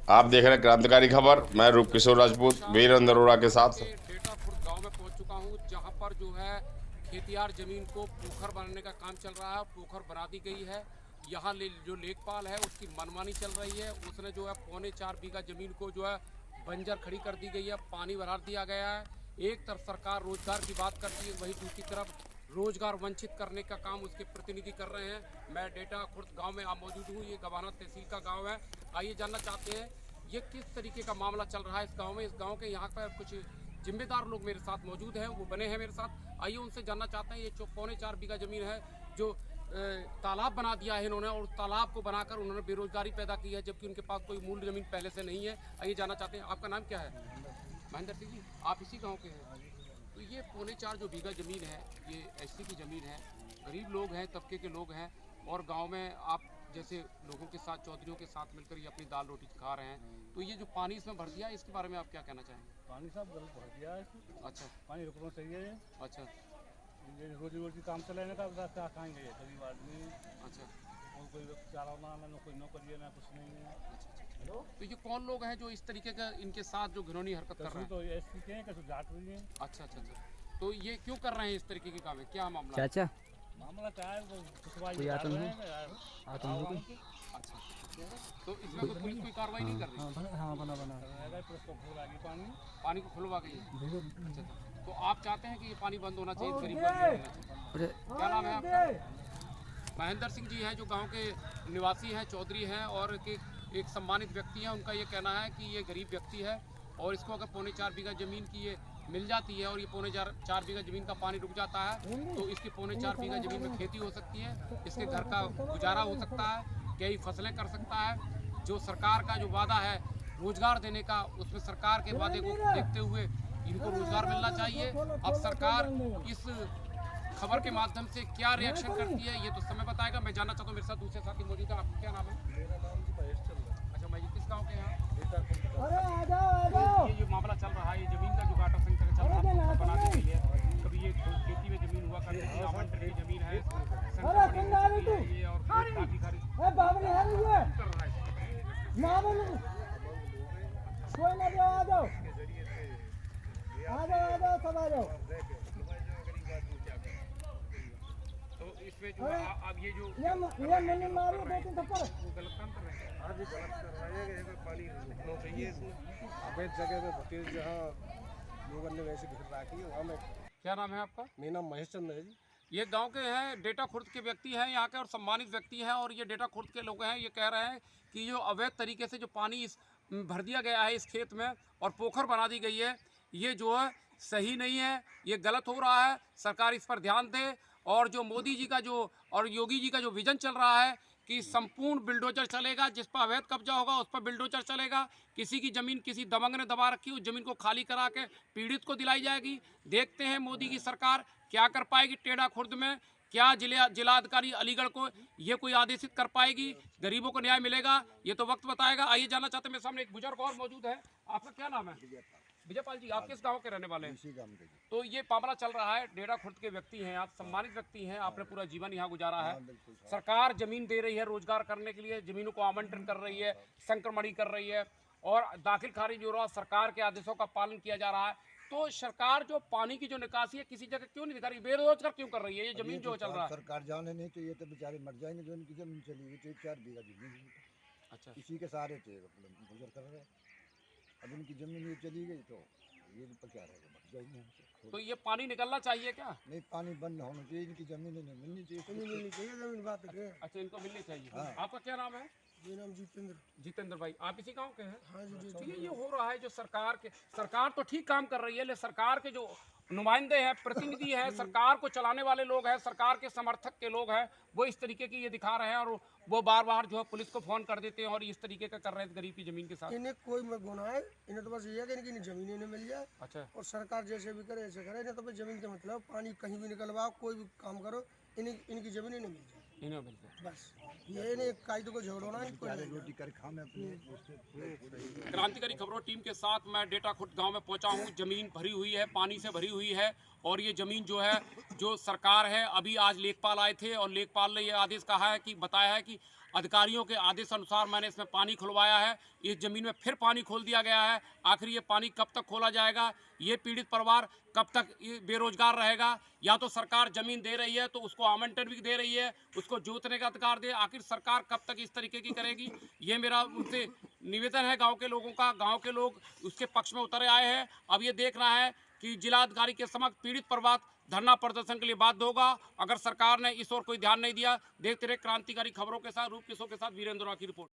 आप देख रहे हैं क्रांतिकारी खबर। मैं रूप किशोर राजपूत वीरेंद्र अरोड़ा के साथ। डेटा खुर्द गांव में पहुंच चुका हूं, जहां पर जो है खेतियार जमीन को पोखर बनाने का काम चल रहा है। पोखर बना दी गई है। यहां जो लेखपाल है उसकी मनमानी चल रही है। उसने जो है 4.25 बीघा जमीन को जो है बंजर खड़ी कर दी गई है, पानी भरा दिया गया है। एक तरफ सरकार रोजगार की बात करती है, वहीं दूसरी तरफ रोजगार वंचित करने का काम उसके प्रतिनिधि कर रहे हैं। मैं डेटा खुर्द गांव में मौजूद हूं। ये गवाना तहसील का गांव है। आइए जानना चाहते हैं ये किस तरीके का मामला चल रहा है इस गांव में। इस गांव के यहाँ पर कुछ जिम्मेदार लोग मेरे साथ मौजूद हैं, वो बने हैं मेरे साथ। आइए उनसे जानना चाहते हैं। ये 4.25 बीघा जमीन है जो तालाब बना दिया है इन्होंने, और तालाब को बनाकर उन्होंने बेरोजगारी पैदा की है, जबकि उनके पास कोई मूल जमीन पहले से नहीं है। आइए जानना चाहते हैं, आपका नाम क्या है? महेंद्र सिंह जी, आप इसी गाँव के हैं। तो ये 4.25 जो बीघा जमीन है, ये एससी की ज़मीन है। गरीब लोग हैं, तबके के लोग हैं, और गांव में आप जैसे लोगों के साथ, चौधरियों के साथ मिलकर ये अपनी दाल रोटी खा रहे हैं। तो ये जो पानी इसमें भर दिया है, इसके बारे में आप क्या कहना चाहेंगे? पानी साहब गलत भर दिया है। अच्छा, पानी रुकना चाहिए। अच्छा, ये रोजी रोटी काम चलाने का क्या खाएंगे ये गरीब आदमी। अच्छा, और कोई चालाना ना कोई नौकरी है ना कुछ नहीं है। तो ये कौन लोग हैं जो इस तरीके का इनके साथ जो घिनौनी हरकत कर रहे हैं? तो एसपी के हैं, कैसे जाट हुई है। अच्छा, अच्छा, अच्छा। तो ये क्यों कर रहे हैं इस तरीके के काम है? क्या मामला है? चाचा मामला क्या है वो कोई आतंक अच्छा, तो इसमें कोई पुलिस कोई कार्रवाई नहीं कर रही? हाँ बना पुलिस को खुलवा गई पानी को खुलवा गई है। अच्छा, तो आप चाहते हैं कि ये पानी बंद होना चाहिए, गरीब बंद होना चाहिए। क्या नाम है आपका? महेंद्र सिंह जी हैं, जो गांव के निवासी हैं, चौधरी हैं, और एक सम्मानित व्यक्ति हैं। उनका ये कहना है कि ये गरीब व्यक्ति है, और इसको अगर 4.25 बीघा ज़मीन की ये मिल जाती है, और ये 4.25 बीघा ज़मीन का पानी रुक जाता है, तो इसकी 4.25 बीघा ज़मीन में खेती हो सकती है, इसके घर का गुजारा हो सकता है, कई फसलें कर सकता है। जो सरकार का जो वादा है रोजगार देने का, उसमें सरकार के वादे को देखते हुए इनको रोजगार मिलना चाहिए। अब सरकार इस खबर के माध्यम से क्या रिएक्शन करती है, ये तो समय बताएगा। मैं जानना चाहता हूँ, मेरे साथ दूसरे साथी मौजूद है। आपका क्या नाम है? मेरा नाम जी महेश चंद्र। अच्छा, मैं किस गाँव के हैं? डेटा ये जो मामला चल रहा है, ये जमीन का जो गाटा संख्या चल रहा है, बना दी गई है। कभी ये खेती में जमीन हुआ करती थी, आवंटन की जमीन है, संख्या बड़ी होती है ये, और काफी सारी कर रहा है। तो इसमें जो अब ये जो गलत काम कर रहे हैं। आज गलत कर रहे हैं कि पानी रुकना चाहिए इसमें। अवैध जगह पे भतीज जहाँ लोगों ने वैसे घेर रखी है वहाँ में। क्या नाम है आपका? मेरा नाम महेश चंद्र है जी। ये गांव के हैं, डेटा खुर्द के व्यक्ति हैं यहाँ के, और सम्मानित व्यक्ति हैं, और ये डेटा खुर्द के लोग हैं। ये कह रहे हैं कि जो अवैध तरीके से जो पानी भर दिया गया है इस खेत में, और पोखर बना दी गई है, ये जो है सही नहीं है, ये गलत हो रहा है। सरकार इस पर ध्यान दे, और जो मोदी जी का जो और योगी जी का जो विजन चल रहा है कि संपूर्ण बिल्डोजर चलेगा, जिस पर अवैध कब्जा होगा उस पर बिल्डोजर चलेगा। किसी की ज़मीन किसी दबंग ने दबा रखी, उस ज़मीन को खाली करा के पीड़ित को दिलाई जाएगी। देखते हैं मोदी की सरकार क्या कर पाएगी टेढ़ा खुर्द में। क्या जिलाधिकारी अलीगढ़ को ये कोई आदेशित कर पाएगी? गरीबों को न्याय मिलेगा? ये तो वक्त बताएगा। आइए जानना चाहते हैं, मेरे सामने एक बुजुर्ग और मौजूद है। आपका क्या नाम है? विजयपाल जी, आप किस गांव के रहने वाले हैं? इसी गाँव के। तो ये मामला चल रहा है, डेढ़ा खुर्द के व्यक्ति हैं आप, सम्मानित व्यक्ति हैं, आपने पूरा जीवन यहाँ गुजारा है। सरकार जमीन दे रही है रोजगार करने के लिए, जमीनों को आवंटन कर रही है, संक्रमणी कर रही है, और दाखिल खारिज हो रहा है, सरकार के आदेशों का पालन किया जा रहा है। तो सरकार जो पानी की जो निकासी है किसी जगह क्यों नहीं दिखा रही? बेरोजगार क्यों कर रही है? ये जमीन जो चल रहा है, सरकार जाने नहीं तो ये तो बेचारे मर जाएंगे जो इनकी जमीन चली गई। 4 बीघा जमीन अच्छा, इसी के सहारे थे गुजर कर रहे। अब इनकी जमीन ये चली गई तो ये तो क्या रहेगा, मर जाएंगे हमसे। तो ये पानी निकलना चाहिए क्या? नहीं, पानी बंद होना चाहिए, इनकी जमीन नहीं मिलनी चाहिए। जमीन बात है। अच्छा, इनको मिलनी चाहिए। हाँ। आपका क्या नाम है? मेरा नाम जितेंद्र। जितेंद्र भाई, आप इसी गांव के हैं? हाँ जी। तो ये हो रहा है जो सरकार तो ठीक काम कर रही है, लेकिन सरकार के जो नुमाइंदे हैं, प्रतिनिधि हैं, सरकार को चलाने वाले लोग हैं, सरकार के समर्थक के लोग हैं, वो इस तरीके की ये दिखा रहे हैं, और वो बार बार जो है पुलिस को फोन कर देते हैं, और इस तरीके का कर रहे हैं गरीब की जमीन के साथ। इन्हें कोई गुनाह है, इन्हें तो बस ये है कि इनकी जमीन इन्हें मिल जाए। अच्छा, और सरकार जैसे भी करे ऐसे करे, इन्हें तो बस जमीन के मतलब पानी कहीं भी निकलवाओ, कोई भी काम करो, इनकी जमीन इन्हें मिल जाए इन्हें मिलते हैं। बस। ये नहीं कायदे को झगड़ना है, इनको नहीं। रोटी कर खाने अपने। क्रांतिकारी खबरों टीम के साथ मैं डेटा खुर्द गांव में पहुंचा हूं। जमीन भरी हुई है, पानी से भरी हुई है, और ये जमीन जो है जो सरकार है, अभी आज लेखपाल आए थे, और लेखपाल ने ये आदेश कहा है कि बताया है कि अधिकारियों के आदेश अनुसार मैंने इसमें पानी खुलवाया है। इस ज़मीन में फिर पानी खोल दिया गया है। आखिर ये पानी कब तक खोला जाएगा? ये पीड़ित परिवार कब तक बेरोजगार रहेगा? या तो सरकार ज़मीन दे रही है तो उसको आवंटन भी दे रही है, उसको जोतने का अधिकार दे। आखिर सरकार कब तक इस तरीके की करेगी? ये मेरा उनसे निवेदन है गाँव के लोगों का। गाँव के लोग उसके पक्ष में उतर आए हैं। अब ये देखना है कि जिलाधिकारी के समक्ष पीड़ित परिवार धरना प्रदर्शन के लिए बाध्य होगा अगर सरकार ने इस ओर कोई ध्यान नहीं दिया। देखते रहे क्रांतिकारी खबरों के साथ रूप किशोर के साथ वीरेंद्र की रिपोर्ट।